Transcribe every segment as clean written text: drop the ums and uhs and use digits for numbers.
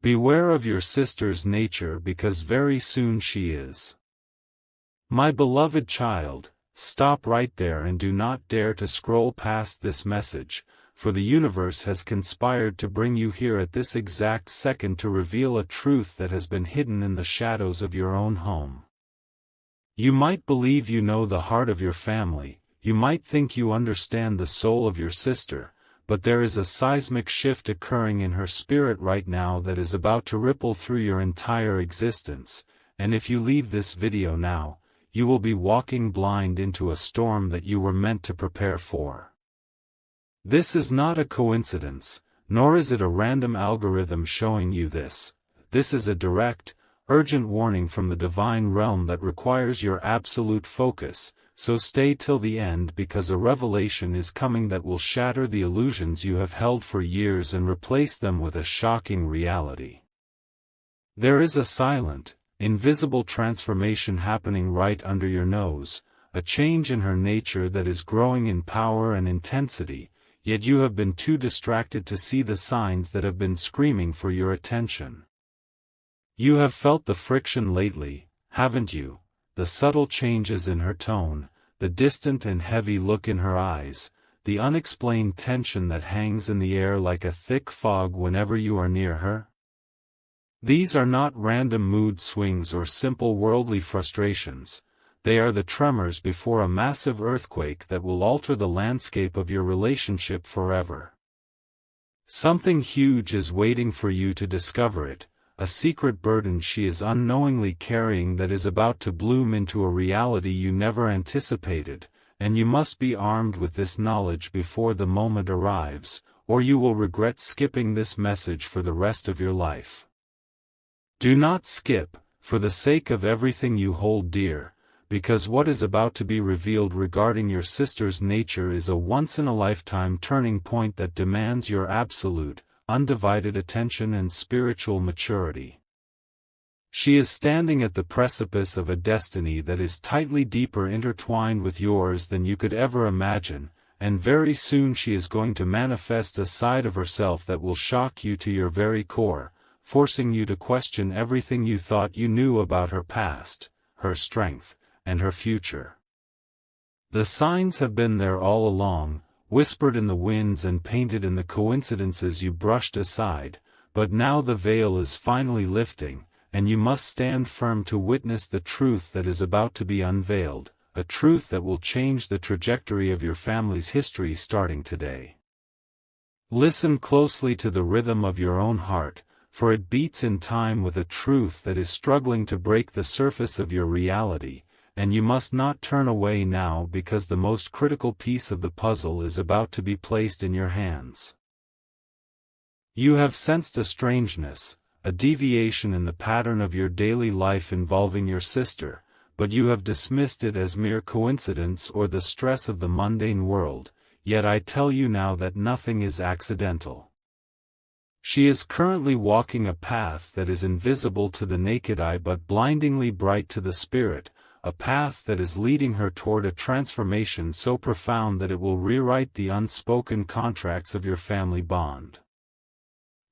Beware of your sister's nature because very soon she is. My beloved child, stop right there and do not dare to scroll past this message, for the universe has conspired to bring you here at this exact second to reveal a truth that has been hidden in the shadows of your own home. You might believe you know the heart of your family, you might think you understand the soul of your sister, but there is a seismic shift occurring in her spirit right now that is about to ripple through your entire existence, and if you leave this video now, you will be walking blind into a storm that you were meant to prepare for. This is not a coincidence, nor is it a random algorithm showing you this. This is a direct, urgent warning from the divine realm that requires your absolute focus, so stay till the end because a revelation is coming that will shatter the illusions you have held for years and replace them with a shocking reality. There is a silent, invisible transformation happening right under your nose, a change in her nature that is growing in power and intensity, yet you have been too distracted to see the signs that have been screaming for your attention. You have felt the friction lately, haven't you? The subtle changes in her tone, the distant and heavy look in her eyes, the unexplained tension that hangs in the air like a thick fog whenever you are near her? These are not random mood swings or simple worldly frustrations, they are the tremors before a massive earthquake that will alter the landscape of your relationship forever. Something huge is waiting for you to discover it, a secret burden she is unknowingly carrying that is about to bloom into a reality you never anticipated, and you must be armed with this knowledge before the moment arrives, or you will regret skipping this message for the rest of your life. Do not skip, for the sake of everything you hold dear, because what is about to be revealed regarding your sister's nature is a once-in-a-lifetime turning point that demands your absolute, undivided attention and spiritual maturity. She is standing at the precipice of a destiny that is tightly deeper intertwined with yours than you could ever imagine, and very soon she is going to manifest a side of herself that will shock you to your very core, forcing you to question everything you thought you knew about her past, her strength, and her future. The signs have been there all along, whispered in the winds and painted in the coincidences you brushed aside, but now the veil is finally lifting, and you must stand firm to witness the truth that is about to be unveiled, a truth that will change the trajectory of your family's history starting today. Listen closely to the rhythm of your own heart, for it beats in time with a truth that is struggling to break the surface of your reality, and you must not turn away now because the most critical piece of the puzzle is about to be placed in your hands. You have sensed a strangeness, a deviation in the pattern of your daily life involving your sister, but you have dismissed it as mere coincidence or the stress of the mundane world, yet I tell you now that nothing is accidental. She is currently walking a path that is invisible to the naked eye but blindingly bright to the spirit, a path that is leading her toward a transformation so profound that it will rewrite the unspoken contracts of your family bond.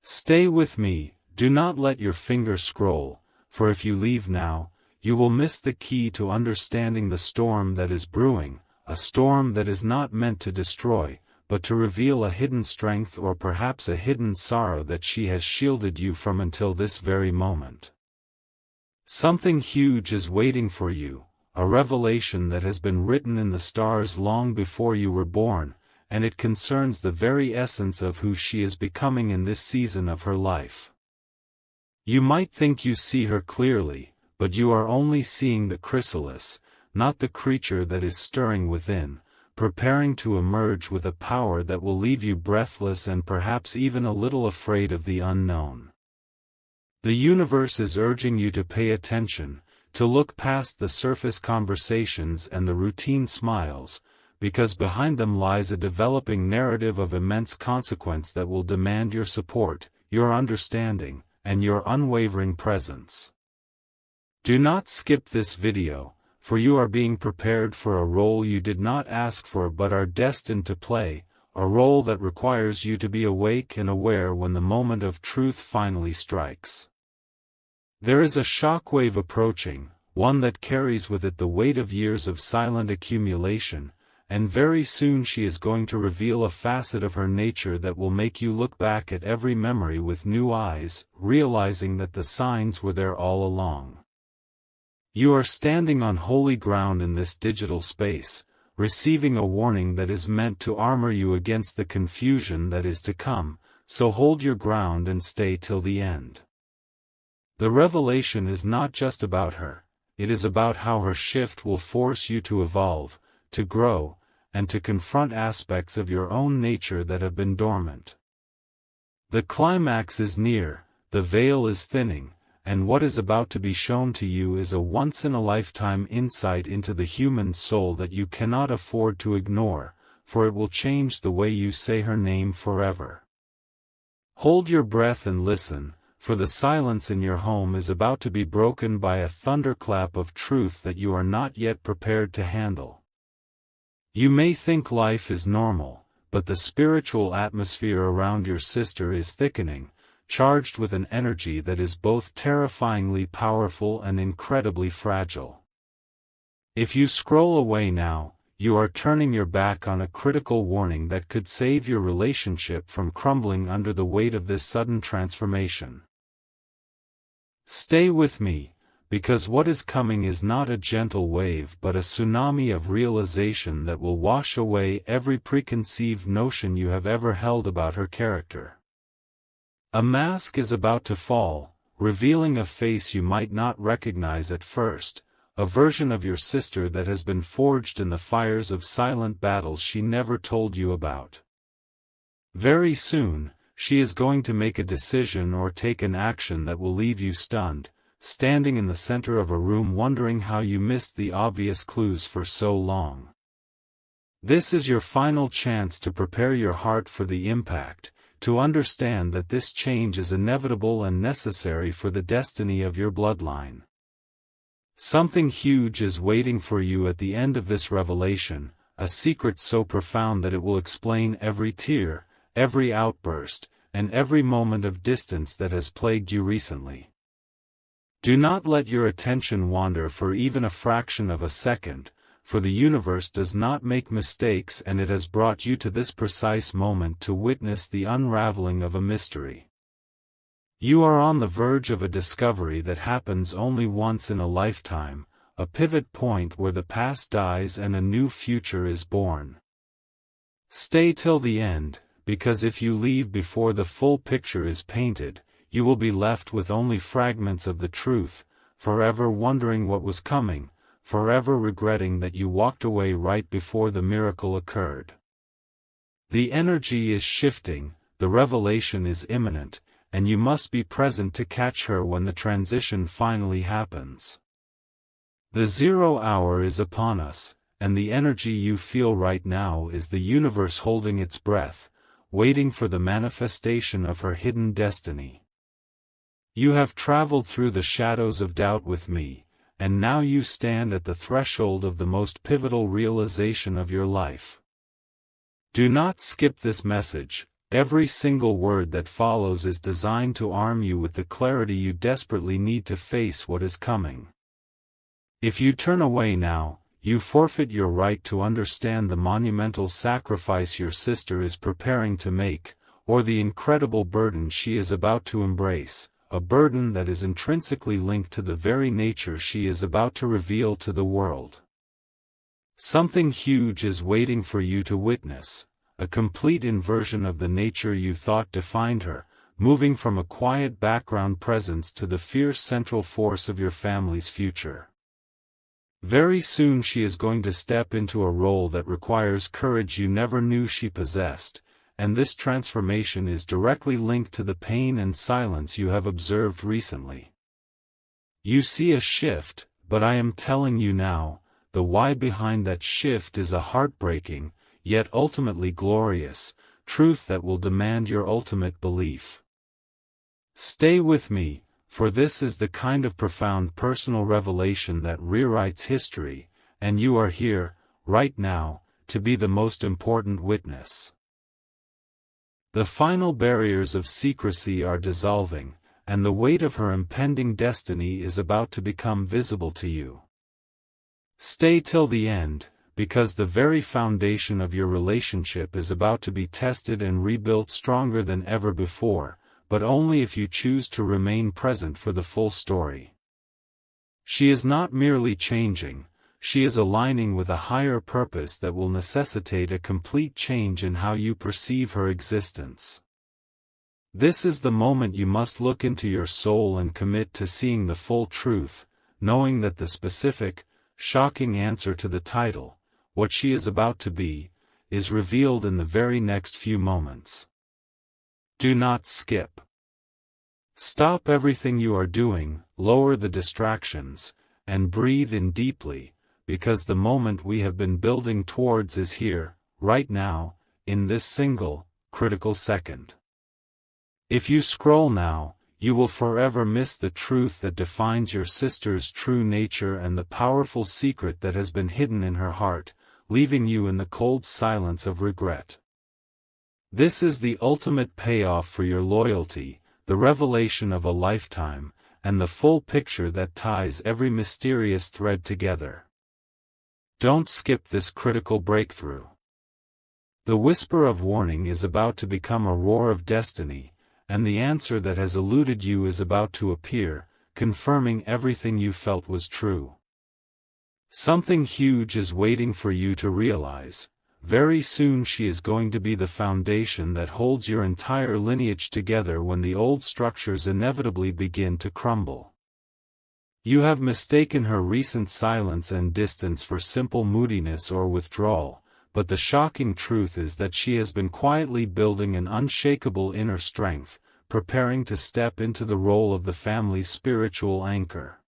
Stay with me, do not let your finger scroll, for if you leave now, you will miss the key to understanding the storm that is brewing, a storm that is not meant to destroy, but to reveal a hidden strength or perhaps a hidden sorrow that she has shielded you from until this very moment. Something huge is waiting for you, a revelation that has been written in the stars long before you were born, and it concerns the very essence of who she is becoming in this season of her life. You might think you see her clearly, but you are only seeing the chrysalis, not the creature that is stirring within, preparing to emerge with a power that will leave you breathless and perhaps even a little afraid of the unknown. The universe is urging you to pay attention, to look past the surface conversations and the routine smiles, because behind them lies a developing narrative of immense consequence that will demand your support, your understanding, and your unwavering presence. Do not skip this video, for you are being prepared for a role you did not ask for but are destined to play, a role that requires you to be awake and aware when the moment of truth finally strikes. There is a shockwave approaching, one that carries with it the weight of years of silent accumulation, and very soon she is going to reveal a facet of her nature that will make you look back at every memory with new eyes, realizing that the signs were there all along. You are standing on holy ground in this digital space, receiving a warning that is meant to armor you against the confusion that is to come, so hold your ground and stay till the end. The revelation is not just about her, it is about how her shift will force you to evolve, to grow, and to confront aspects of your own nature that have been dormant. The climax is near, the veil is thinning, and what is about to be shown to you is a once-in-a-lifetime insight into the human soul that you cannot afford to ignore, for it will change the way you say her name forever. Hold your breath and listen, for the silence in your home is about to be broken by a thunderclap of truth that you are not yet prepared to handle. You may think life is normal, but the spiritual atmosphere around your sister is thickening, charged with an energy that is both terrifyingly powerful and incredibly fragile. If you scroll away now, you are turning your back on a critical warning that could save your relationship from crumbling under the weight of this sudden transformation. Stay with me, because what is coming is not a gentle wave but a tsunami of realization that will wash away every preconceived notion you have ever held about her character. A mask is about to fall, revealing a face you might not recognize at first, a version of your sister that has been forged in the fires of silent battles she never told you about. Very soon, she is going to make a decision or take an action that will leave you stunned, standing in the center of a room wondering how you missed the obvious clues for so long. This is your final chance to prepare your heart for the impact, to understand that this change is inevitable and necessary for the destiny of your bloodline. Something huge is waiting for you at the end of this revelation, a secret so profound that it will explain every tear, every outburst, and every moment of distance that has plagued you recently. Do not let your attention wander for even a fraction of a second, for the universe does not make mistakes and it has brought you to this precise moment to witness the unraveling of a mystery. You are on the verge of a discovery that happens only once in a lifetime, a pivot point where the past dies and a new future is born. Stay till the end, because if you leave before the full picture is painted, you will be left with only fragments of the truth, forever wondering what was coming, forever regretting that you walked away right before the miracle occurred. The energy is shifting, the revelation is imminent, and you must be present to catch her when the transition finally happens. The 0 hour is upon us, and the energy you feel right now is the universe holding its breath, waiting for the manifestation of her hidden destiny. You have traveled through the shadows of doubt with me, and now you stand at the threshold of the most pivotal realization of your life. Do not skip this message. Every single word that follows is designed to arm you with the clarity you desperately need to face what is coming. If you turn away now, you forfeit your right to understand the monumental sacrifice your sister is preparing to make, or the incredible burden she is about to embrace, a burden that is intrinsically linked to the very nature she is about to reveal to the world. Something huge is waiting for you to witness, a complete inversion of the nature you thought defined her, moving from a quiet background presence to the fierce central force of your family's future. Very soon she is going to step into a role that requires courage you never knew she possessed, and this transformation is directly linked to the pain and silence you have observed recently. You see a shift, but I am telling you now, the why behind that shift is a heartbreaking, yet ultimately glorious, truth that will demand your ultimate belief. Stay with me, for this is the kind of profound personal revelation that rewrites history, and you are here, right now, to be the most important witness. The final barriers of secrecy are dissolving, and the weight of her impending destiny is about to become visible to you. Stay till the end, because the very foundation of your relationship is about to be tested and rebuilt stronger than ever before, but only if you choose to remain present for the full story. She is not merely changing, she is aligning with a higher purpose that will necessitate a complete change in how you perceive her existence. This is the moment you must look into your soul and commit to seeing the full truth, knowing that the specific, shocking answer to the title, what she is about to be, is revealed in the very next few moments. Do not skip. Stop everything you are doing, lower the distractions, and breathe in deeply, because the moment we have been building towards is here, right now, in this single, critical second. If you scroll now, you will forever miss the truth that defines your sister's true nature and the powerful secret that has been hidden in her heart, leaving you in the cold silence of regret. This is the ultimate payoff for your loyalty, the revelation of a lifetime, and the full picture that ties every mysterious thread together. Don't skip this critical breakthrough. The whisper of warning is about to become a roar of destiny, and the answer that has eluded you is about to appear, confirming everything you felt was true. Something huge is waiting for you to realize. Very soon she is going to be the foundation that holds your entire lineage together when the old structures inevitably begin to crumble. You have mistaken her recent silence and distance for simple moodiness or withdrawal, but the shocking truth is that she has been quietly building an unshakable inner strength, preparing to step into the role of the family's spiritual anchor.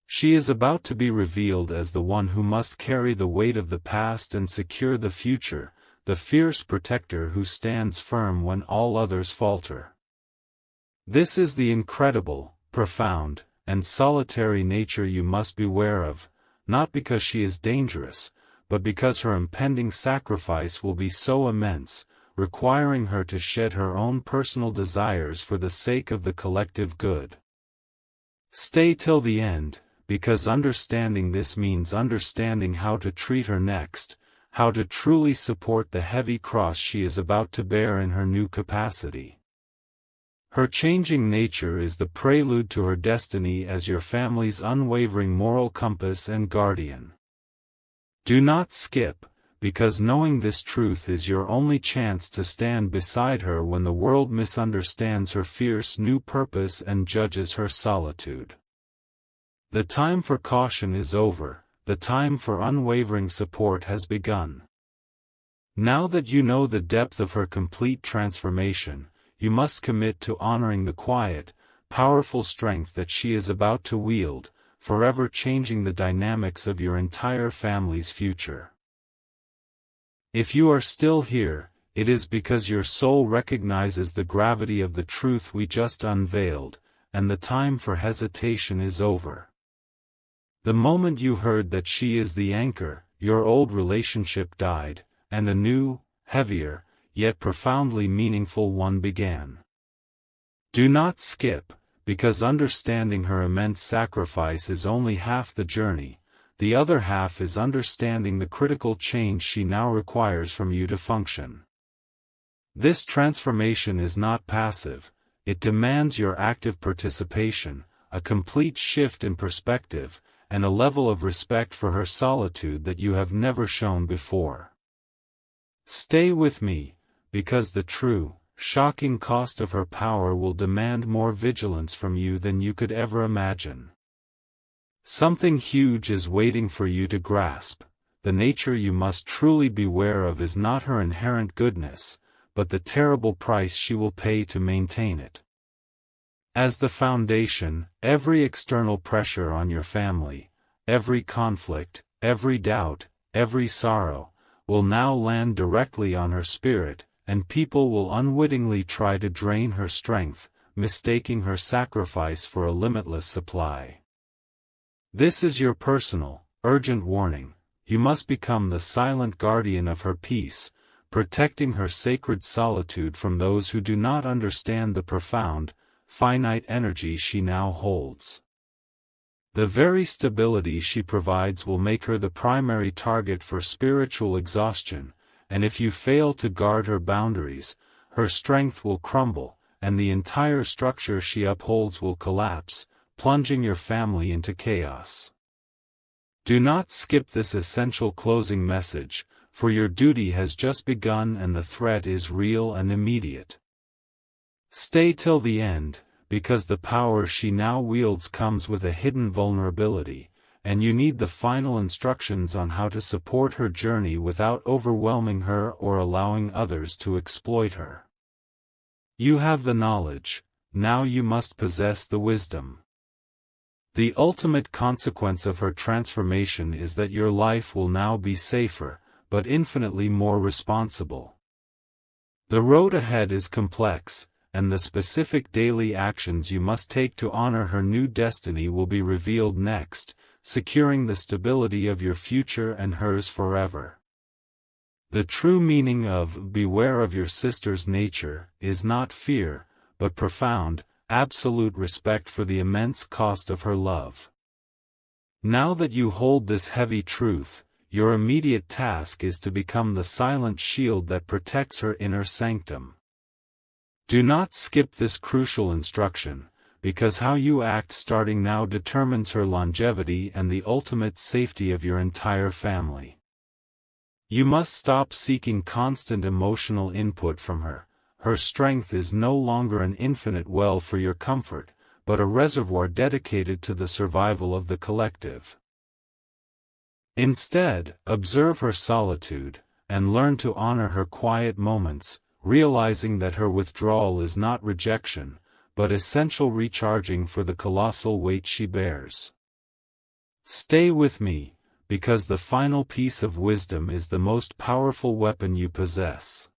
She is about to be revealed as the one who must carry the weight of the past and secure the future, the fierce protector who stands firm when all others falter. This is the incredible, profound, and solitary nature you must beware of, not because she is dangerous, but because her impending sacrifice will be so immense, requiring her to shed her own personal desires for the sake of the collective good. Stay till the end, because understanding this means understanding how to treat her next, how to truly support the heavy cross she is about to bear in her new capacity. Her changing nature is the prelude to her destiny as your family's unwavering moral compass and guardian. Do not skip, because knowing this truth is your only chance to stand beside her when the world misunderstands her fierce new purpose and judges her solitude. The time for caution is over, the time for unwavering support has begun. Now that you know the depth of her complete transformation, you must commit to honoring the quiet, powerful strength that she is about to wield, forever changing the dynamics of your entire family's future. If you are still here, it is because your soul recognizes the gravity of the truth we just unveiled, and the time for hesitation is over. The moment you heard that she is the anchor, your old relationship died, and a new, heavier, yet profoundly meaningful one began. Do not skip, because understanding her immense sacrifice is only half the journey, the other half is understanding the critical change she now requires from you to function. This transformation is not passive, it demands your active participation, a complete shift in perspective, and a level of respect for her solitude that you have never shown before. Stay with me, because the true, shocking cost of her power will demand more vigilance from you than you could ever imagine. Something huge is waiting for you to grasp. The nature you must truly beware of is not her inherent goodness, but the terrible price she will pay to maintain it. As the foundation, every external pressure on your family, every conflict, every doubt, every sorrow, will now land directly on her spirit, and people will unwittingly try to drain her strength, mistaking her sacrifice for a limitless supply. This is your personal, urgent warning. You must become the silent guardian of her peace, protecting her sacred solitude from those who do not understand the profound, finite energy she now holds. The very stability she provides will make her the primary target for spiritual exhaustion, and if you fail to guard her boundaries, her strength will crumble, and the entire structure she upholds will collapse, plunging your family into chaos. Do not skip this essential closing message, for your duty has just begun and the threat is real and immediate. Stay till the end, because the power she now wields comes with a hidden vulnerability, and you need the final instructions on how to support her journey without overwhelming her or allowing others to exploit her. You have the knowledge, now you must possess the wisdom. The ultimate consequence of her transformation is that your life will now be safer, but infinitely more responsible. The road ahead is complex, and the specific daily actions you must take to honor her new destiny will be revealed next, securing the stability of your future and hers forever. The true meaning of "beware of your sister's nature" is not fear, but profound, absolute respect for the immense cost of her love. Now that you hold this heavy truth, your immediate task is to become the silent shield that protects her inner sanctum. Do not skip this crucial instruction, because how you act starting now determines her longevity and the ultimate safety of your entire family. You must stop seeking constant emotional input from her. Her strength is no longer an infinite well for your comfort, but a reservoir dedicated to the survival of the collective. Instead, observe her solitude, and learn to honor her quiet moments, realizing that her withdrawal is not rejection, but essential recharging for the colossal weight she bears. Stay with me, because the final piece of wisdom is the most powerful weapon you possess.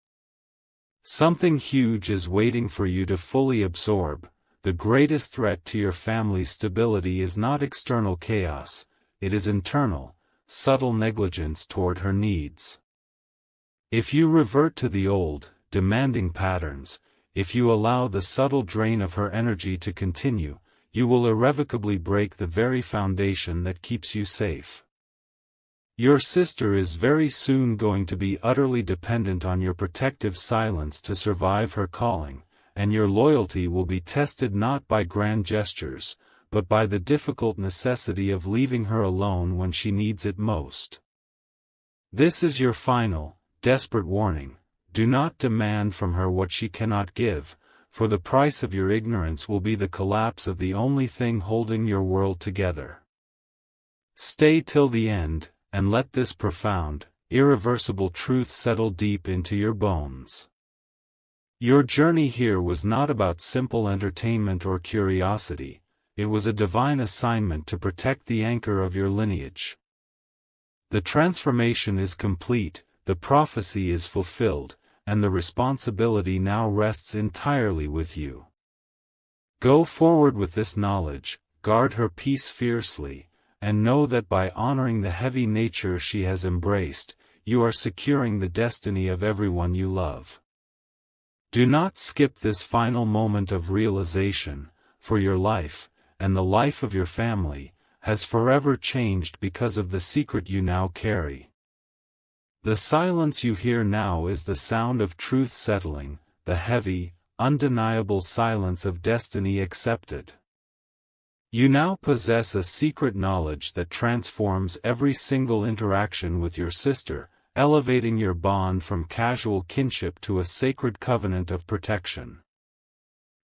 Something huge is waiting for you to fully absorb. The greatest threat to your family's stability is not external chaos, it is internal, subtle negligence toward her needs. If you revert to the old, demanding patterns, if you allow the subtle drain of her energy to continue, you will irrevocably break the very foundation that keeps you safe. Your sister is very soon going to be utterly dependent on your protective silence to survive her calling, and your loyalty will be tested not by grand gestures, but by the difficult necessity of leaving her alone when she needs it most. This is your final, desperate warning: do not demand from her what she cannot give, for the price of your ignorance will be the collapse of the only thing holding your world together. Stay till the end, and let this profound, irreversible truth settle deep into your bones. Your journey here was not about simple entertainment or curiosity, it was a divine assignment to protect the anchor of your lineage. The transformation is complete, the prophecy is fulfilled, and the responsibility now rests entirely with you. Go forward with this knowledge, guard her peace fiercely, and know that by honoring the heavy nature she has embraced, you are securing the destiny of everyone you love. Do not skip this final moment of realization, for your life, and the life of your family, has forever changed because of the secret you now carry. The silence you hear now is the sound of truth settling, the heavy, undeniable silence of destiny accepted. You now possess a secret knowledge that transforms every single interaction with your sister, elevating your bond from casual kinship to a sacred covenant of protection.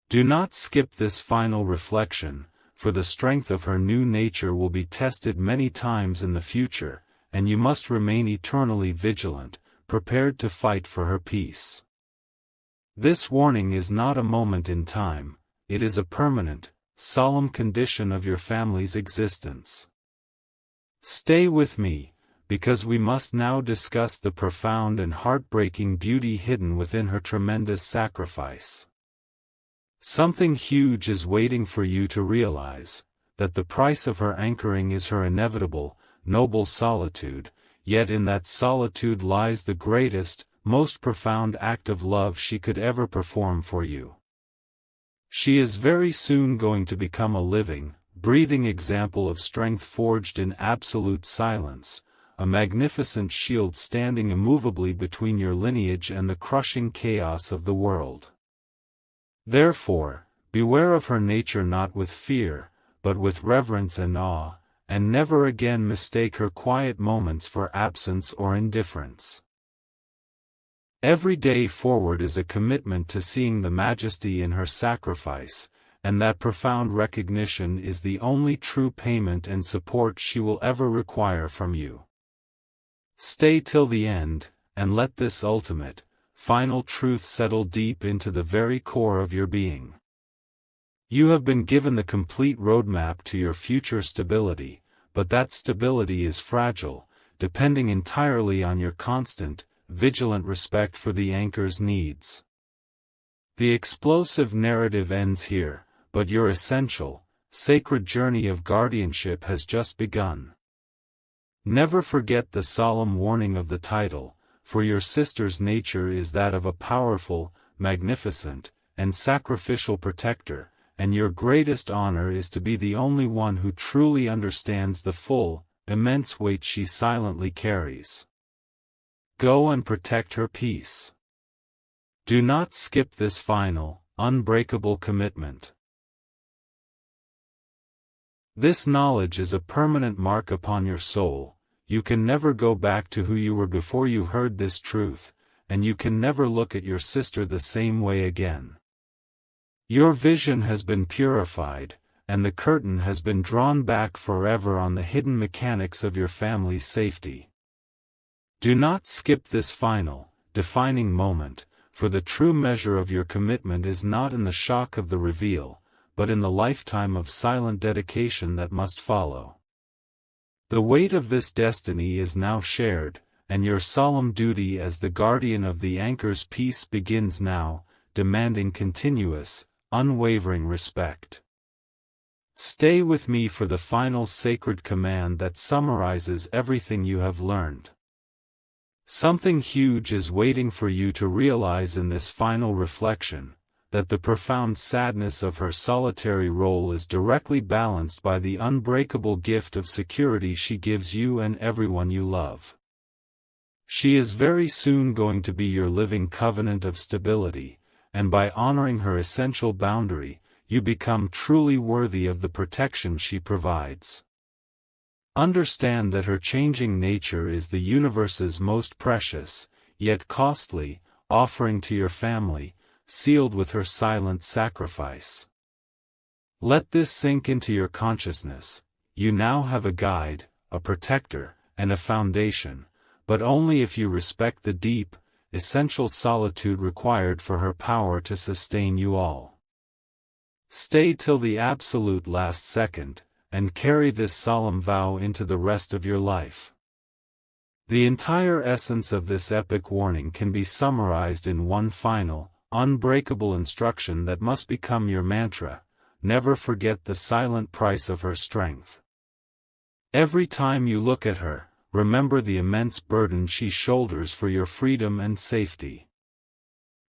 Do not skip this final reflection, for the strength of her new nature will be tested many times in the future, and you must remain eternally vigilant, prepared to fight for her peace. This warning is not a moment in time, it is a permanent, solemn condition of your family's existence. Stay with me, because we must now discuss the profound and heartbreaking beauty hidden within her tremendous sacrifice. Something huge is waiting for you to realize, that the price of her anchoring is her inevitable, noble solitude, yet in that solitude lies the greatest, most profound act of love she could ever perform for you. She is very soon going to become a living, breathing example of strength forged in absolute silence, a magnificent shield standing immovably between your lineage and the crushing chaos of the world. Therefore, beware of her nature not with fear, but with reverence and awe, and never again mistake her quiet moments for absence or indifference. Every day forward is a commitment to seeing the majesty in her sacrifice, and that profound recognition is the only true payment and support she will ever require from you. Stay till the end, and let this ultimate, final truth settle deep into the very core of your being. You have been given the complete roadmap to your future stability, but that stability is fragile, depending entirely on your constant, vigilant respect for the anchor's needs. The explosive narrative ends here, but your essential, sacred journey of guardianship has just begun. Never forget the solemn warning of the title, for your sister's nature is that of a powerful, magnificent, and sacrificial protector, and your greatest honor is to be the only one who truly understands the full, immense weight she silently carries. Go and protect her peace. Do not skip this final, unbreakable commitment. This knowledge is a permanent mark upon your soul. You can never go back to who you were before you heard this truth, and you can never look at your sister the same way again. Your vision has been purified, and the curtain has been drawn back forever on the hidden mechanics of your family's safety. Do not skip this final, defining moment, for the true measure of your commitment is not in the shock of the reveal, but in the lifetime of silent dedication that must follow. The weight of this destiny is now shared, and your solemn duty as the guardian of the anchor's peace begins now, demanding continuous, unwavering respect. Stay with me for the final sacred command that summarizes everything you have learned. Something huge is waiting for you to realize in this final reflection, that the profound sadness of her solitary role is directly balanced by the unbreakable gift of security she gives you and everyone you love. She is very soon going to be your living covenant of stability, and by honoring her essential boundary, you become truly worthy of the protection she provides. Understand that her changing nature is the universe's most precious, yet costly, offering to your family, sealed with her silent sacrifice. Let this sink into your consciousness. You now have a guide, a protector, and a foundation, but only if you respect the deep, essential solitude required for her power to sustain you all. Stay till the absolute last second, and carry this solemn vow into the rest of your life. The entire essence of this epic warning can be summarized in one final, unbreakable instruction that must become your mantra: never forget the silent price of her strength. Every time you look at her, remember the immense burden she shoulders for your freedom and safety.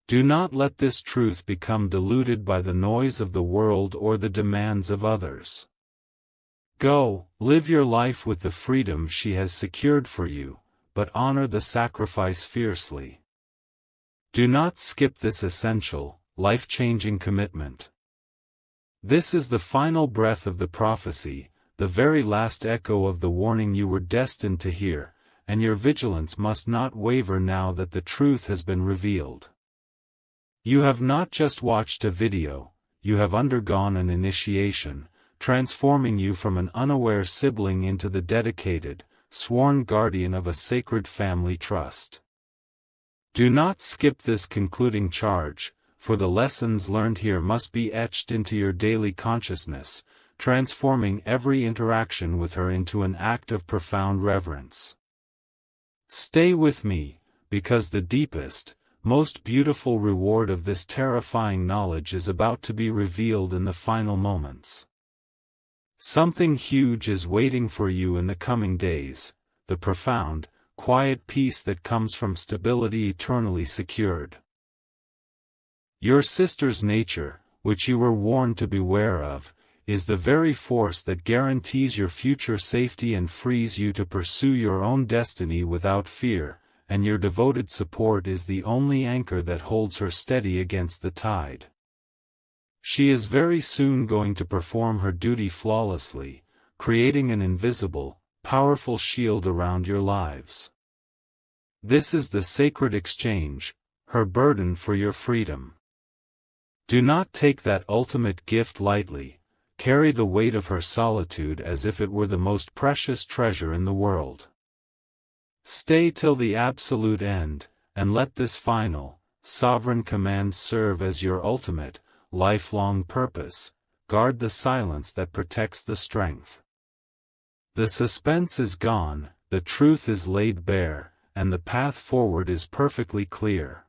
Do not let this truth become diluted by the noise of the world or the demands of others. Go, live your life with the freedom she has secured for you, but honor the sacrifice fiercely. Do not skip this essential, life-changing commitment. This is the final breath of the prophecy, the very last echo of the warning you were destined to hear, and your vigilance must not waver now that the truth has been revealed. You have not just watched a video, you have undergone an initiation, transforming you from an unaware sibling into the dedicated, sworn guardian of a sacred family trust. Do not skip this concluding charge, for the lessons learned here must be etched into your daily consciousness, transforming every interaction with her into an act of profound reverence. Stay with me, because the deepest, most beautiful reward of this terrifying knowledge is about to be revealed in the final moments. Something huge is waiting for you in the coming days, the profound, quiet peace that comes from stability eternally secured. Your sister's nature, which you were warned to beware of, is the very force that guarantees your future safety and frees you to pursue your own destiny without fear, and your devoted support is the only anchor that holds her steady against the tide. She is very soon going to perform her duty flawlessly, creating an invisible, powerful shield around your lives. This is the sacred exchange, her burden for your freedom. Do not take that ultimate gift lightly. Carry the weight of her solitude as if it were the most precious treasure in the world. Stay till the absolute end, and let this final, sovereign command serve as your ultimate, lifelong purpose. Guard the silence that protects the strength. The suspense is gone, the truth is laid bare, and the path forward is perfectly clear.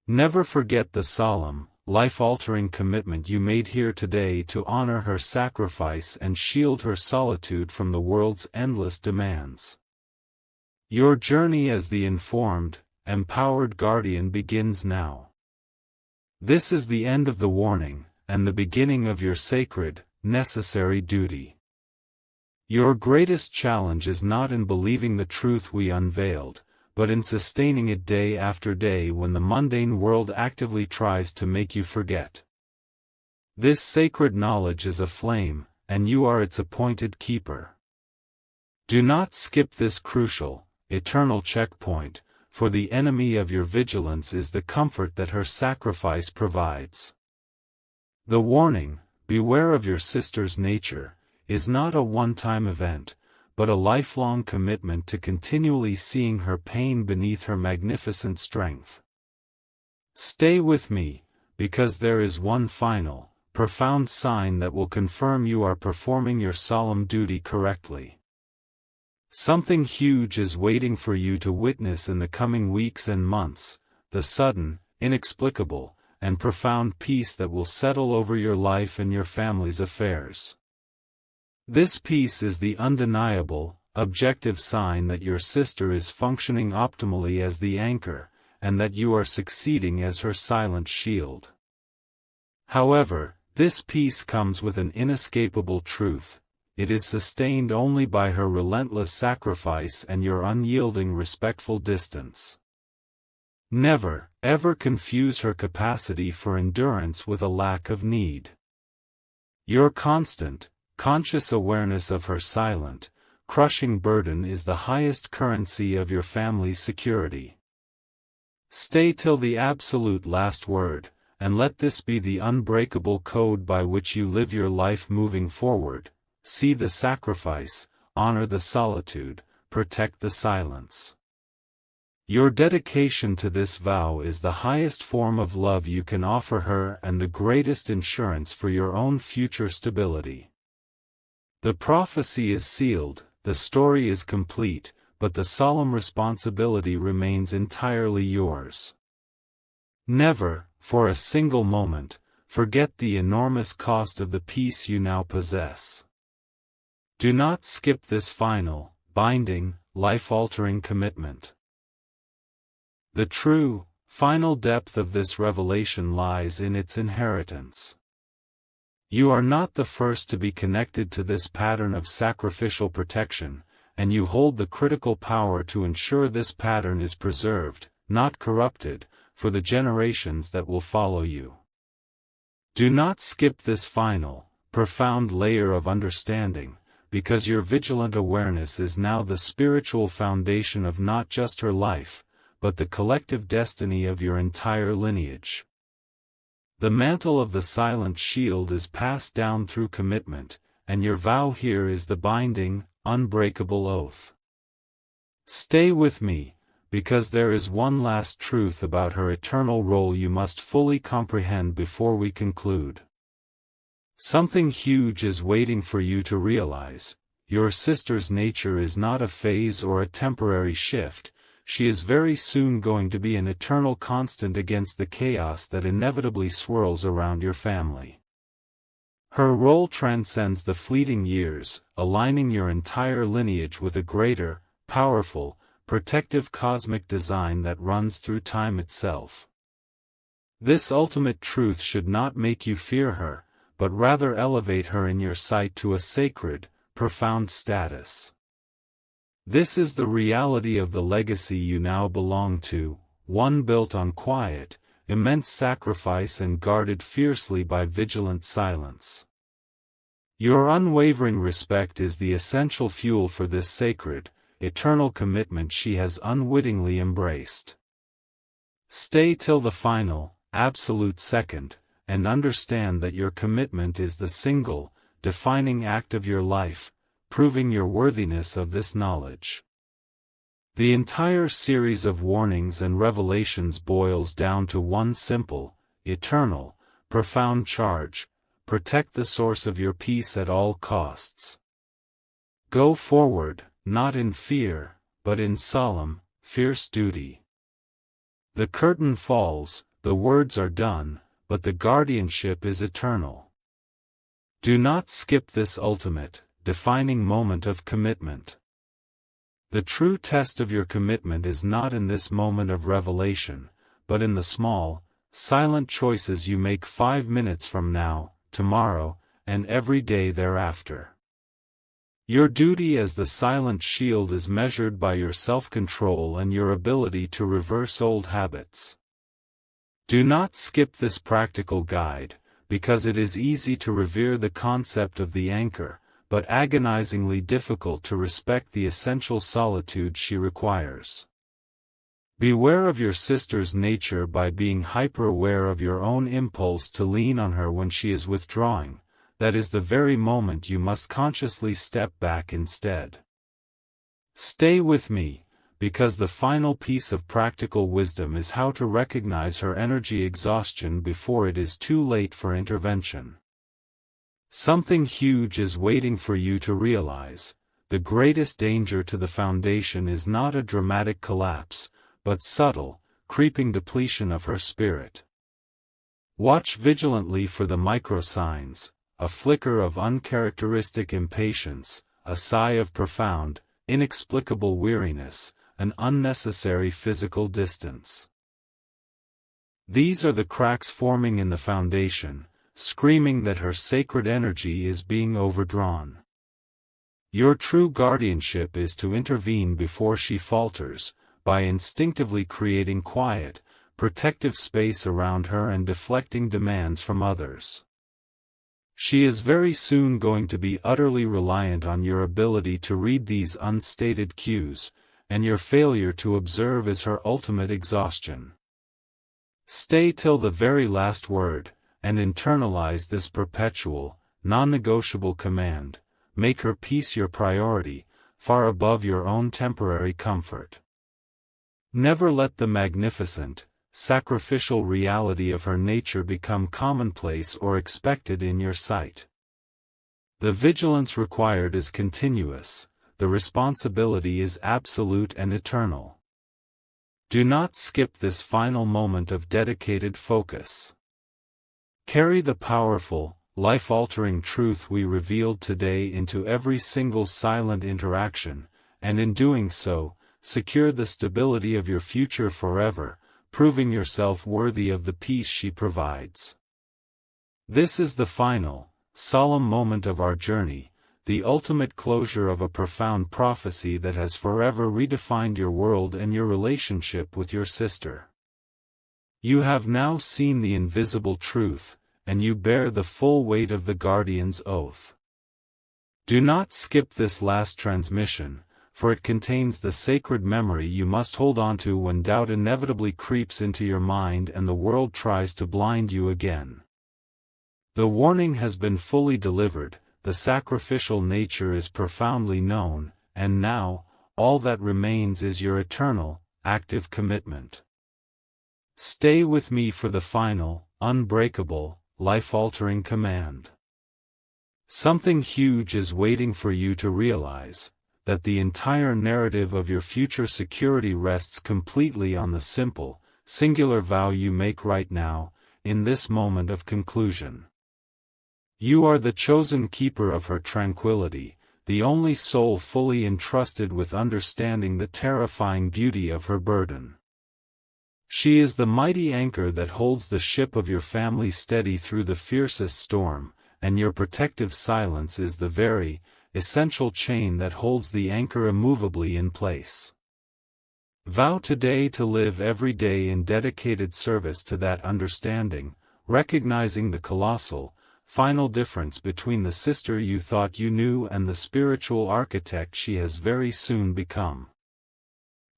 Never forget the solemn, life-altering commitment you made here today to honor her sacrifice and shield her solitude from the world's endless demands. Your journey as the informed, empowered guardian begins now. This is the end of the warning, and the beginning of your sacred, necessary duty. Your greatest challenge is not in believing the truth we unveiled, but in sustaining it day after day when the mundane world actively tries to make you forget. This sacred knowledge is a flame, and you are its appointed keeper. Do not skip this crucial, eternal checkpoint, for the enemy of your vigilance is the comfort that her sacrifice provides. The warning, beware of your sister's nature, is not a one-time event, but a lifelong commitment to continually seeing her pain beneath her magnificent strength. Stay with me, because there is one final, profound sign that will confirm you are performing your solemn duty correctly. Something huge is waiting for you to witness in the coming weeks and months, the sudden, inexplicable, and profound peace that will settle over your life and your family's affairs. This peace is the undeniable, objective sign that your sister is functioning optimally as the anchor, and that you are succeeding as her silent shield. However, this peace comes with an inescapable truth: it is sustained only by her relentless sacrifice and your unyielding respectful distance. Never, ever confuse her capacity for endurance with a lack of need. Your constant, conscious awareness of her silent, crushing burden is the highest currency of your family's security. Stay till the absolute last word, and let this be the unbreakable code by which you live your life moving forward. See the sacrifice, honor the solitude, protect the silence. Your dedication to this vow is the highest form of love you can offer her and the greatest insurance for your own future stability. The prophecy is sealed, the story is complete, but the solemn responsibility remains entirely yours. Never, for a single moment, forget the enormous cost of the peace you now possess. Do not skip this final, binding, life-altering commitment. The true, final depth of this revelation lies in its inheritance. You are not the first to be connected to this pattern of sacrificial protection, and you hold the critical power to ensure this pattern is preserved, not corrupted, for the generations that will follow you. Do not skip this final, profound layer of understanding, because your vigilant awareness is now the spiritual foundation of not just her life, but the collective destiny of your entire lineage. The mantle of the silent shield is passed down through commitment, and your vow here is the binding, unbreakable oath. Stay with me, because there is one last truth about her eternal role you must fully comprehend before we conclude. Something huge is waiting for you to realize. Your sister's nature is not a phase or a temporary shift. She is very soon going to be an eternal constant against the chaos that inevitably swirls around your family. Her role transcends the fleeting years, aligning your entire lineage with a greater, powerful, protective cosmic design that runs through time itself. This ultimate truth should not make you fear her, but rather elevate her in your sight to a sacred, profound status. This is the reality of the legacy you now belong to, one built on quiet, immense sacrifice and guarded fiercely by vigilant silence. Your unwavering respect is the essential fuel for this sacred, eternal commitment she has unwittingly embraced. Stay till the final, absolute second, and understand that your commitment is the single, defining act of your life, proving your worthiness of this knowledge. The entire series of warnings and revelations boils down to one simple, eternal, profound charge: protect the source of your peace at all costs. Go forward, not in fear, but in solemn, fierce duty. The curtain falls, the words are done, but the guardianship is eternal. Do not skip this ultimate, defining moment of commitment. The true test of your commitment is not in this moment of revelation, but in the small, silent choices you make 5 minutes from now, tomorrow, and every day thereafter. Your duty as the silent shield is measured by your self-control and your ability to reverse old habits. Do not skip this practical guide, because it is easy to revere the concept of the anchor, but agonizingly difficult to respect the essential solitude she requires. Beware of your sister's nature by being hyper-aware of your own impulse to lean on her when she is withdrawing. That is the very moment you must consciously step back instead. Stay with me, because the final piece of practical wisdom is how to recognize her energy exhaustion before it is too late for intervention. Something huge is waiting for you to realize. The greatest danger to the foundation is not a dramatic collapse, but subtle, creeping depletion of her spirit. Watch vigilantly for the micro-signs: a flicker of uncharacteristic impatience, a sigh of profound, inexplicable weariness, an unnecessary physical distance. These are the cracks forming in the foundation, screaming that her sacred energy is being overdrawn. Your true guardianship is to intervene before she falters, by instinctively creating quiet, protective space around her and deflecting demands from others. She is very soon going to be utterly reliant on your ability to read these unstated cues, and your failure to observe is her ultimate exhaustion. Stay till the very last word, and internalize this perpetual, non-negotiable command: make her peace your priority, far above your own temporary comfort. Never let the magnificent, sacrificial reality of her nature become commonplace or expected in your sight. The vigilance required is continuous, the responsibility is absolute and eternal. Do not skip this final moment of dedicated focus. Carry the powerful, life-altering truth we revealed today into every single silent interaction, and in doing so, secure the stability of your future forever, proving yourself worthy of the peace she provides. This is the final, solemn moment of our journey, the ultimate closure of a profound prophecy that has forever redefined your world and your relationship with your sister. You have now seen the invisible truth, and you bear the full weight of the guardian's oath. Do not skip this last transmission, for it contains the sacred memory you must hold on to when doubt inevitably creeps into your mind and the world tries to blind you again. The warning has been fully delivered, the sacrificial nature is profoundly known, and now, all that remains is your eternal, active commitment. Stay with me for the final, unbreakable, life-altering command. Something huge is waiting for you to realize, that the entire narrative of your future security rests completely on the simple, singular vow you make right now, in this moment of conclusion. You are the chosen keeper of her tranquility, the only soul fully entrusted with understanding the terrifying beauty of her burden. She is the mighty anchor that holds the ship of your family steady through the fiercest storm, and your protective silence is the very, essential chain that holds the anchor immovably in place. Vow today to live every day in dedicated service to that understanding, recognizing the colossal, final difference between the sister you thought you knew and the spiritual architect she has very soon become.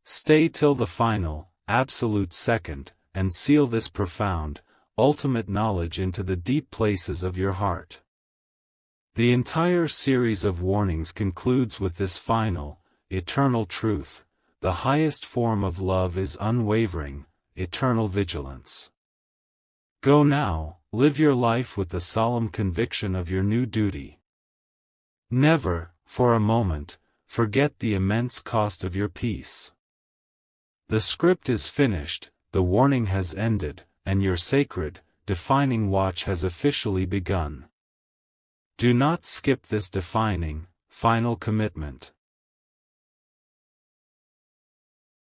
Stay till the final, absolute second, and seal this profound, ultimate knowledge into the deep places of your heart. The entire series of warnings concludes with this final, eternal truth: the highest form of love is unwavering, eternal vigilance. Go now, live your life with the solemn conviction of your new duty. Never, for a moment, forget the immense cost of your peace. The script is finished, the warning has ended, and your sacred, defining watch has officially begun. Do not skip this defining, final commitment.